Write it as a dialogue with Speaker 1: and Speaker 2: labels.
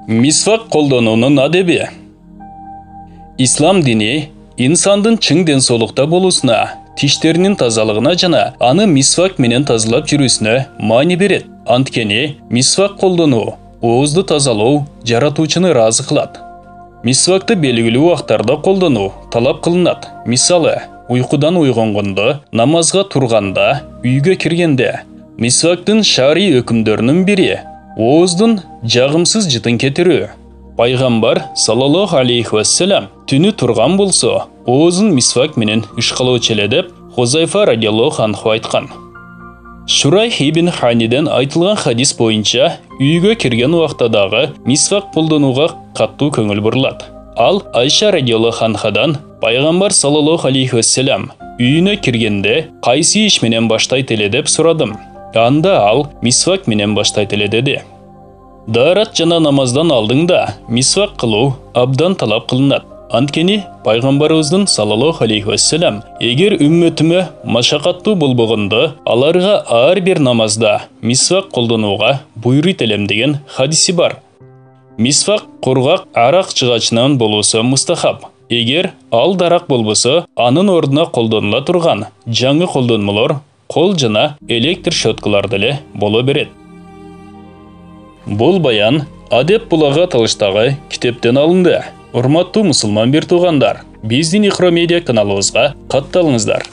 Speaker 1: Мисвак колдонуунун адеби. Ислам дини инсандын чың денсаулыкта болуусуна, тиштеринин тазалыгына жана аны мисвак менен тазалап жүрүүсүнө маани берет. Анткени мисвак колдонуу оозду тазалоо жаратуучуну ыраазы кылат. Мисвакты белгилүү убактарда колдонуу талап кылынат. Мисалы, уйкудан уйгонгондо, намазга турганда, үйгө киргенде. Мисвактын шарий өкүмдөрүнүн бири ооздун жагымсыз жытын кетирүү. Пайгамбар саллаллаху алейхи вассалам түнү турган болсо, оозун мисвак менен ышкалоочу эле деп Хузайфа радиаллаху анху айткан. Шурайх ибн Ханиден айтылган хадис боюнча, үйгө кирген убакта дагы мисвак колдонууга каттуу көңүл бурулат. Ал Айша радиаллаху анхадан Пайгамбар саллаллаху алейхи вассалам үйүнө киргенде кайсы иш менен баштайт эле деп сурадым. Анда ал мисвак менен баштайт эле деди. Даарат жана намаздан алдыңда мисвак кылуу абдан талап кылынат. Анткени Пайгамбарыбыздын саллаллаху алейхи вассалам эгер үммөтүмө машакаттуу болбогондо, аларга ар бир намазда мисвак колдонууга буйруйт элем деген хадиси бар. Мисвак кургак арак чыгачынан болуусу мустахаб. Эгер ал дарак болбосо, анын ордуна колдонула турган жаңы колдонмолор кол жана электр щеткаларда эле боло берет. Бул баян Адеп булага талыштагы китептен алынды. Урматтуу мусулман бир туугандар, биздин Ихро медиа каналыбызга катталыңыздар.